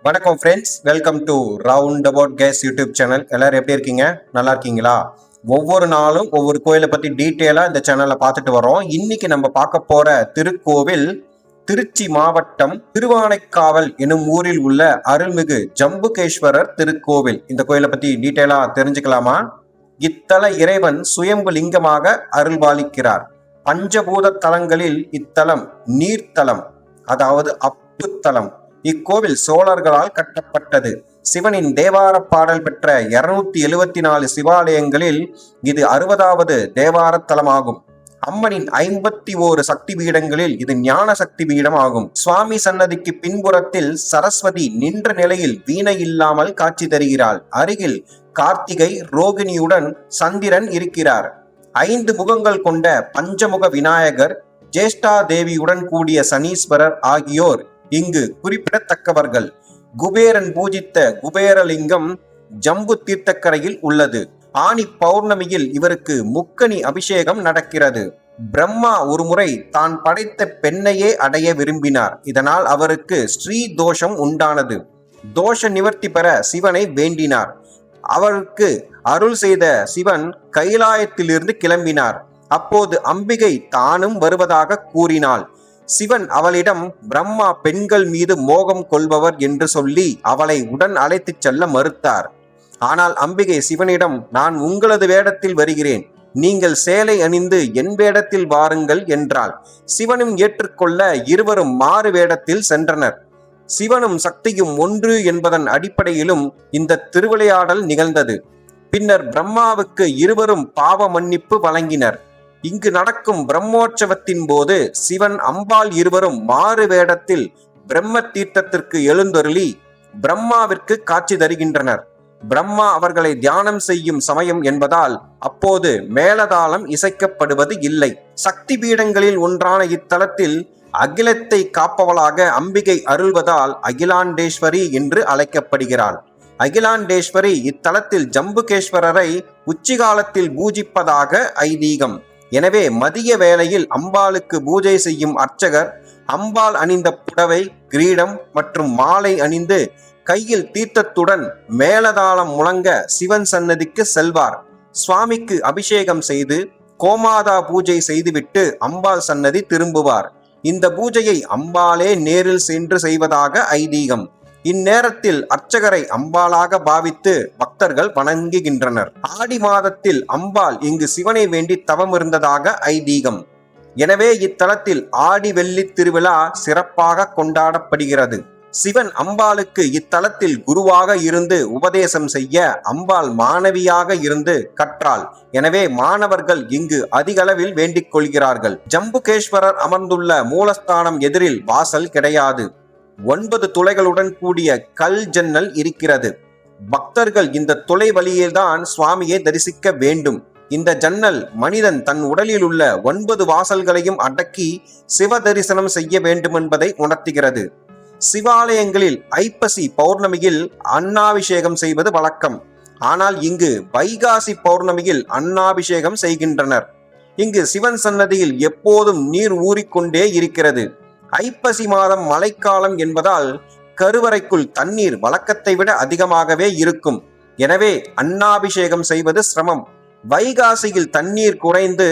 வணக்கம் friends, welcome to round about case YouTube channel. எல்லாரும் எப்படி இருக்கீங்க? நல்லா இருக்கீங்களா? ஒவ்வொரு நாளும் ஒவ்வொரு கோயிலை பத்தி டீட்டெயிலா இந்த சேனல்ல பார்த்துட்டு வரோம். இன்னைக்கு நம்ம பார்க்க போற திருக்கோவில் திருச்சி மாவட்டம் திருவானைக்காவல் எனும் ஊரில் உள்ள அருள்மிகு ஜம்புகேஸ்வரர் திருக்கோவில். இந்த கோயிலை பத்தி டீட்டெயிலா தெரிஞ்சுக்கலாமா? இத்தல இறைவன் சுயம்பு லிங்கமாக அருள்பாலிக்கிறார். பஞ்சபூத தலங்களில் இத்தலம் நீர்த்தலம், அதாவது அப்புத்தலம். இக்கோவில் சோழர்களால் கட்டப்பட்டது. சிவனின் தேவார பாடல் பெற்ற 274 சிவாலயங்களில் இது 60வது தேவார தலமாகும். அம்மனின் 51 சக்தி பீடங்களில் இது ஞான சக்தி பீடம் ஆகும். சுவாமி சன்னதிக்கு பின்புறத்தில் சரஸ்வதி நின்ற நிலையில் வீணை இல்லாமல் காட்சி தருகிறாள். அருகில் கார்த்திகை ரோகிணியுடன் சந்திரன் இருக்கிறார். 5 முகங்கள் கொண்ட பஞ்சமுக விநாயகர், ஜேஷ்டா தேவியுடன் கூடிய சனீஸ்வரர் ஆகியோர் இங்கு குறிப்பிடத்தக்கவர்கள். குபேரன் பூஜித்த குபேரலிங்கம் ஜம்பு தீர்த்தக்கரையில் உள்ளது. ஆனி பௌர்ணமியில் இவருக்கு முக்கணி அபிஷேகம் நடக்கிறது. பிரம்மா ஒருமுறை தான் படைத்த பெண்ணையே அடைய விரும்பினார். இதனால் அவருக்கு ஸ்ரீ தோஷம் உண்டானது. தோஷ நிவர்த்தி பெற சிவனை வேண்டினார். அவருக்கு அருள் செய்த சிவன் கைலாயத்திலிருந்து கிளம்பினார். அப்போது அம்பிகை தானும் வருவதாக கூறினாள். சிவன் அவளிடம் பிரம்மா பெண்கள் மீது மோகம் கொள்பவர் என்று சொல்லி அவளை உடன் அழைத்துச் செல்ல மறுத்தார். ஆனால் அம்பிகை சிவனிடம், நான் உங்களது வேடத்தில் வருகிறேன், நீங்கள் சேலை அணிந்து என் வேடத்தில் வாருங்கள் என்றாள். சிவனும் ஏற்றுக்கொள்ள இருவரும் மாறு வேடத்தில் சென்றனர். சிவனும் சக்தியும் ஒன்று என்பதன் அடிப்படையிலும் இந்த திருவிளையாடல் நிகழ்ந்தது. பின்னர் பிரம்மாவுக்கு இருவரும் பாவ மன்னிப்பு வழங்கினர். இங்கு நடக்கும் பிரம்மோற்சவத்தின் போது சிவன் அம்பாள் இருவரும் மாறு வேடத்தில் பிரம்ம தீர்த்தத்திற்கு எழுந்தருளி பிரம்மாவிற்கு காட்சி தருகின்றனர். பிரம்மா அவர்களை தியானம் செய்யும் சமயம் என்பதால் அப்போது மேலதாளம் இசைக்கப்படுவது இல்லை. சக்தி பீடங்களில் ஒன்றான இத்தலத்தில் அகிலத்தை காப்பவளாக அம்பிகை அருள்வதால் அகிலாண்டேஸ்வரி என்று அழைக்கப்படுகிறாள். அகிலாண்டேஸ்வரி இத்தலத்தில் ஜம்புகேஸ்வரரை உச்சிகாலத்தில் பூஜிப்பதாக ஐதீகம். எனவே மதிய வேளையில் அம்பாளுக்கு பூஜை செய்யும் அர்ச்சகர் அம்பாள் அணிந்த புடவை, கிரீடம் மற்றும் மாலை அணிந்து கையில் தீர்த்தத்துடன் மேலதாளம் முழங்க சிவன் சன்னதிக்கு செல்வார். சுவாமிக்கு அபிஷேகம் செய்து கோமாதா பூஜை செய்துவிட்டு அம்பாள் சன்னதி திரும்புவார். இந்த பூஜையை அம்பாளே நேரில் சென்று செய்வதாக ஐதீகம். இந்நேரத்தில் அர்ச்சகரை அம்பாளாக பாவித்து பக்தர்கள் வணங்குகின்றனர். ஆடி மாதத்தில் அம்பாள் இங்கு சிவனை வேண்டி தவம் இருந்ததாக ஐதீகம். எனவே இத்தலத்தில் ஆடி வெள்ளி திருவிழா சிறப்பாக கொண்டாடப்படுகிறது. சிவன் அம்பாளுக்கு இத்தலத்தில் குருவாக இருந்து உபதேசம் செய்ய அம்பாள் மாணவியாக இருந்து கற்றாள். எனவே மாணவர்கள் இங்கு அதிகளவில் வேண்டிக் கொள்கிறார்கள். ஜம்புகேஸ்வரர் அமர்ந்துள்ள மூலஸ்தானம் எதிரில் வாசல் கிடையாது. 9 துளைகளுடன் கூடிய கல் ஜன்னல் இருக்கிறது. பக்தர்கள் இந்த துளை வழியில்தான் சுவாமியை தரிசிக்க வேண்டும். இந்த ஜன்னல் மனிதன் தன் உடலில் உள்ள 9 வாசல்களையும் அடக்கி சிவ தரிசனம் செய்ய வேண்டும் என்பதை உணர்த்துகிறது. சிவாலயங்களில் ஐப்பசி பௌர்ணமியில் அன்னாபிஷேகம் செய்வது வழக்கம். ஆனால் இங்கு வைகாசி பௌர்ணமியில் அன்னாபிஷேகம் செய்கின்றனர். இங்கு சிவன் சன்னதியில் எப்போதும் நீர் ஊறிக்கொண்டே இருக்கிறது. ஐப்பசி மாதம் மழைக்காலம் என்பதால் கருவறைக்குள் தண்ணீர் வழக்கத்தை விட அதிகமாகவே இருக்கும். எனவே அன்னாபிஷேகம் செய்வது சிரமம். வைகாசியில் தண்ணீர் குறைந்து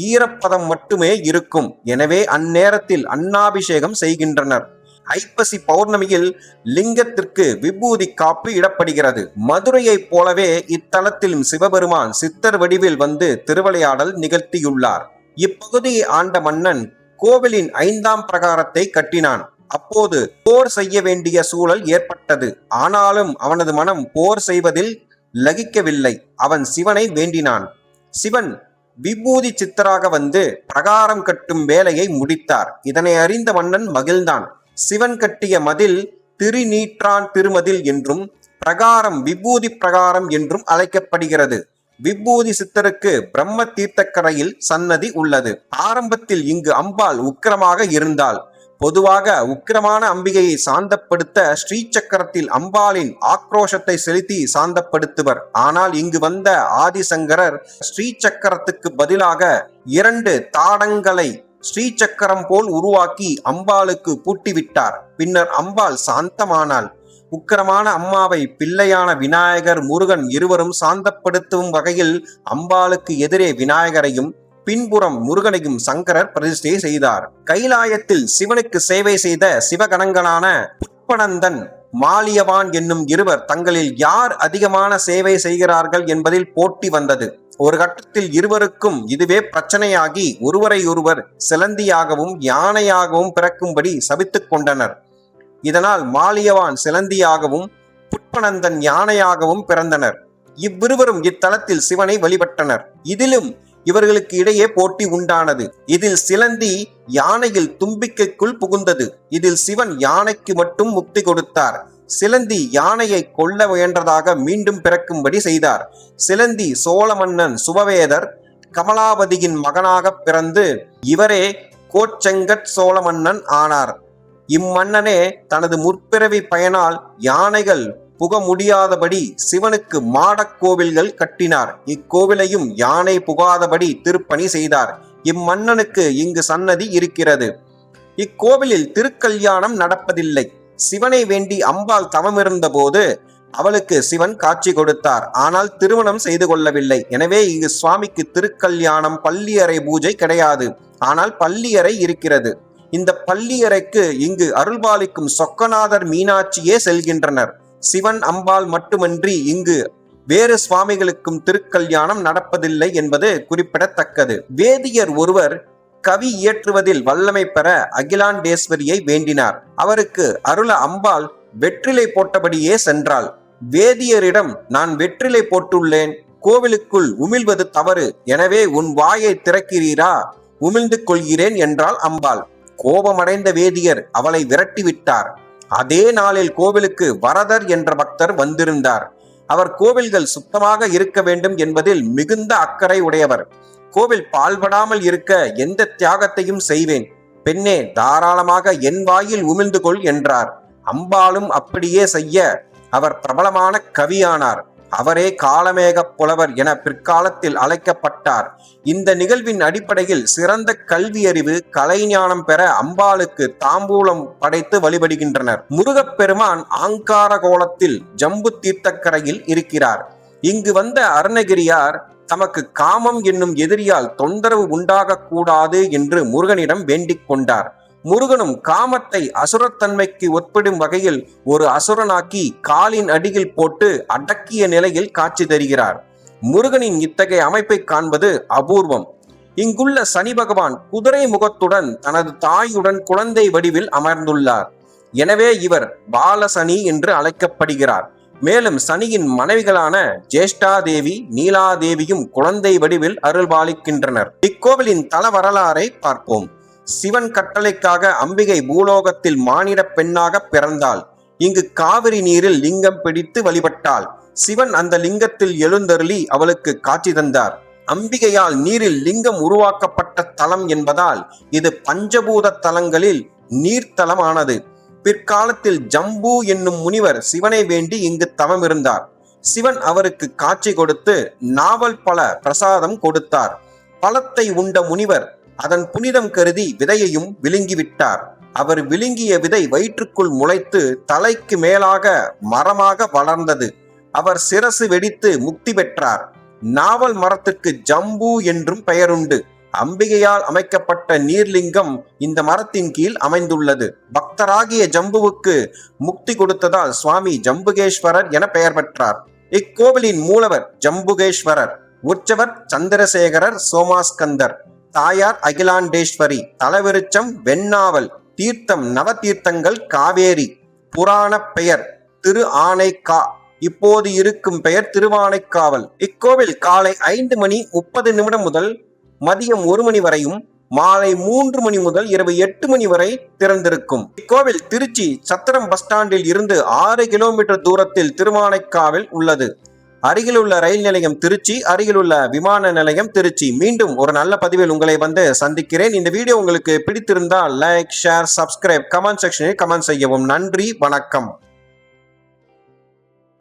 ஈரப்பதம் மட்டுமே இருக்கும். எனவே அந்நேரத்தில் அன்னாபிஷேகம் செய்கின்றனர். ஐப்பசி பௌர்ணமியில் லிங்கத்திற்கு விபூதி காப்பு இடப்படுகிறது. மதுரையைப் போலவே இத்தலத்திலும் சிவபெருமான் சித்தர் வடிவில் வந்து திருவிளையாடல் நிகழ்த்தியுள்ளார். இப்பகுதியை ஆண்ட மன்னன் கோவிலின் 5ஆம் பிரகாரத்தை கட்டினான். அப்போது போர் செய்ய வேண்டிய சூழல் ஏற்பட்டது. ஆனாலும் அவனது மனம் போர் செய்வதில் லகிக்கவில்லை. அவன் சிவனை வேண்டினான். சிவன் விபூதி சித்தராக வந்து பிரகாரம் கட்டும் வேலையை முடித்தார். இதனை அறிந்த மன்னன் மகிழ்ந்தான். சிவன் கட்டிய மதில் திருநீற்றான் திருமதில் என்றும் பிரகாரம் விபூதி பிரகாரம் என்றும் அழைக்கப்படுகிறது. விபூதி சித்தருக்கு பிரம்ம தீர்த்தக்கரையில் சன்னதி உள்ளது. ஆரம்பத்தில் இங்கு அம்பாள் உக்கிரமாக இருந்தாள். பொதுவாக உக்கிரமான அம்பிகையை சாந்தப்படுத்த ஸ்ரீசக்கரத்தில் அம்பாளின் ஆக்ரோஷத்தை செலுத்தி சாந்தப்படுத்துவர். ஆனால் இங்கு வந்த ஆதிசங்கரர் ஸ்ரீசக்கரத்துக்கு பதிலாக 2 தாடங்களை ஸ்ரீசக்கரம் போல் உருவாக்கி அம்பாளுக்கு பூட்டிவிட்டார். பின்னர் அம்பாள் சாந்தமானாள். உக்கிரமான அம்மாவை பிள்ளையான விநாயகர் முருகன் இருவரும் சாந்தப்படுத்தும் வகையில் அம்பாளுக்கு எதிரே விநாயகரையும் பின்புறம் முருகனையும் சங்கரர் பிரதிஷ்டை செய்தார். கைலாயத்தில் சிவனுக்கு சேவை செய்த சிவகணங்களான புட்பனந்தன், மாலியவான் என்னும் இருவர் தங்களில் யார் அதிகமான சேவை செய்கிறார்கள் என்பதில் போட்டி வந்தது. ஒரு கட்டத்தில் இருவருக்கும் இதுவே பிரச்சனையாகி ஒருவரை ஒருவர் சிலந்தியாகவும் யானையாகவும் பிறக்கும்படி சபித்துக் கொண்டனர். இதனால் மாலியவான் சிலந்தியாகவும் புட்பனந்தன் யானையாகவும் பிறந்தனர். இவ்விருவரும் இத்தலத்தில் சிவனை வழிபட்டனர். இதிலும் இவர்களுக்கு இடையே போட்டி உண்டானது. இதில் சிலந்தி யானையில் தும்பிக்கைக்குள் புகுந்தது. இதில் சிவன் யானைக்கு மட்டும் முக்தி கொடுத்தார். சிலந்தி யானையை கொல்ல முயன்றதாக மீண்டும் பிறக்கும்படி செய்தார். சிலந்தி சோழ மன்னன் சுபவேதர் கமலாவதியின் மகனாக பிறந்து இவரே கோச்செங்கட் சோழ மன்னன் ஆனார். இம்மன்னனே தனது முற்பிறவி பயனால் யானைகள் புக முடியாதபடி சிவனுக்கு மாடக் கோவில்கள் கட்டினார். இக்கோவிலையும் யானை புகாதபடி திருப்பணி செய்தார். இம்மன்னனுக்கு இங்கு சன்னதி இருக்கிறது. இக்கோவிலில் திருக்கல்யாணம் நடப்பதில்லை. சிவனை வேண்டி அம்பாள் தவமிருந்த போது அவளுக்கு சிவன் காட்சி கொடுத்தார். ஆனால் திருமணம் செய்து கொள்ளவில்லை. எனவே இங்கு சுவாமிக்கு திருக்கல்யாணம், பள்ளியறை பூஜை கிடையாது. ஆனால் பள்ளியறை இருக்கிறது. இந்த பள்ளியறைக்கு இங்கு அருள்பாலிக்கும் சொக்கநாதர், மீனாட்சியே செல்கின்றனர். சிவன் அம்பாள் மட்டுமன்றி இங்கு வேறு சுவாமிகளுக்கும் திருக்கல்யாணம் நடப்பதில்லை என்பது குறிப்பிடத்தக்கது. வேதியர் ஒருவர் கவி இயற்றுவதில் வல்லமை பெற அகிலாண்டேஸ்வரியை வேண்டினார். அவருக்கு அருள அம்பாள் வெற்றிலை போட்டபடியே சென்றாள். வேதியரிடம், நான் வெற்றிலை போட்டுள்ளேன், கோவிலுக்குள் உமிழ்வது தவறு, எனவே உன் வாயை திறக்கிறீரா, உமிழ்ந்து கொள்கிறேன் என்றாள் அம்பாள். கோபமடைந்த வேதியர் அவளை விரட்டிவிட்டார். அதே நாளில் கோவிலுக்கு வரதர் என்ற பக்தர் வந்திருந்தார். அவர் கோவில்கள் சுத்தமாக இருக்க வேண்டும் என்பதில் மிகுந்த அக்கறை உடையவர். கோவில் பால்படாமல் இருக்க எந்த தியாகத்தையும் செய்வேன், பெண்ணே தாராளமாக என் வாயில் உமிழ்ந்து கொள் என்றார். அம்பாளும் அப்படியே செய்ய அவர் பிரபலமான கவியானார். அவரே காலமேக புலவர் என பிற்காலத்தில் அழைக்கப்பட்டார். இந்த நிகழ்வின் அடிப்படையில் சிறந்த கல்வியறிவு, கலைஞானம் பெற அம்பாளுக்கு தாம்பூலம் படைத்து வழிபடுகின்றனர். முருகப்பெருமான் ஆங்கார கோலத்தில் ஜம்பு தீர்த்தக்கரையில் இருக்கிறார். இங்கு வந்த அருணகிரியார் தமக்கு காமம் என்னும் எதிரியால் தொந்தரவு உண்டாக கூடாது என்று முருகனிடம் வேண்டிக் கொண்டார். முருகனும் காமத்தை அசுரத்தன்மைக்கு ஒப்பிடும் வகையில் ஒரு அசுரனாக்கி காலின் அடியில் போட்டு அடக்கிய நிலையில் காட்சி தருகிறார். முருகனின் இத்தகைய அமைப்பை காண்பது அபூர்வம். இங்குள்ள சனி பகவான் குதிரை முகத்துடன் தனது தாயுடன் குழந்தை வடிவில் அமர்ந்துள்ளார். எனவே இவர் பாலசனி என்று அழைக்கப்படுகிறார். மேலும் சனியின் மனைவிகளான ஜேஷ்டாதேவி, நீலாதேவியும் குழந்தை வடிவில் அருள்பாலிக்கின்றனர். இக்கோவிலின் தல வரலாறை பார்ப்போம். சிவன் கட்டளைக்காக அம்பிகை பூலோகத்தில் மானிட பெண்ணாக பிறந்தாள். இங்கு காவிரி நீரில் லிங்கம் பிடித்து வழிபட்டாள். சிவன் அந்த லிங்கத்தில் எழுந்தருளி அவளுக்கு காட்சி தந்தார். அம்பிகையால் நீரில் லிங்கம் உருவாக்கப்பட்ட தலம் என்பதால் இது பஞ்சபூத தலங்களில் நீர்த்தலமானது. பிற்காலத்தில் ஜம்பு என்னும் முனிவர் சிவனை வேண்டி இங்கு தவம் இருந்தார். சிவன் அவருக்கு காட்சி கொடுத்து நாவல் பழ பிரசாதம் கொடுத்தார். பழத்தை உண்ட முனிவர் அதன் புனிதம் கருதி விதையையும் விழுங்கிவிட்டார். அவர் விழுங்கிய விதை வயிற்றுக்குள் முளைத்து தலைக்கு மேலாக மரமாக வளர்ந்தது. அவர் சிரசு வெடித்து முக்தி பெற்றார். நாவல் மரத்துக்கு ஜம்பு என்றும் பெயருண்டு. அம்பிகையால் அமைக்கப்பட்ட நீர்லிங்கம் இந்த மரத்தின் கீழ் அமைந்துள்ளது. பக்தராகிய ஜம்புவுக்கு முக்தி கொடுத்ததால் சுவாமி ஜம்புகேஸ்வரர் என பெயர் பெற்றார். இக்கோவிலின் மூலவர் ஜம்புகேஸ்வரர், உற்சவர் சந்திரசேகரர் சோமாஸ்கந்தர், தாயார் அகிலாண்டேஸ்வரி, தலவிருச்சம் வெண்ணாவல், தீர்த்தம் நவதீர்த்தங்கள் காவேரி. புராண பெயர் திரு ஆனைக்கா, இப்போது இருக்கும் பெயர் திருவானைக்காவல். இக்கோவில் காலை 5:30 முதல் மதியம் 1 மணி வரையும், மாலை 3 மணி முதல் இரவு 8 மணி வரை திறந்திருக்கும். இக்கோவில் திருச்சி சத்திரம் பஸ் ஸ்டாண்டில் இருந்து 6 கிலோமீட்டர் தூரத்தில் திருவானைக்காவில் உள்ளது. அருகிலுள்ள ரயில் நிலையம் திருச்சி, அருகிலுள்ள விமான நிலையம் திருச்சி. மீண்டும் ஒரு நல்ல பதிவில் உங்களை வந்து சந்திக்கிறேன். இந்த வீடியோ உங்களுக்கு பிடித்திருந்தால் லைக், ஷேர், சப்ஸ்கிரைப், கமெண்ட் செக்ஷனில் கமெண்ட் செய்யவும். நன்றி, வணக்கம்.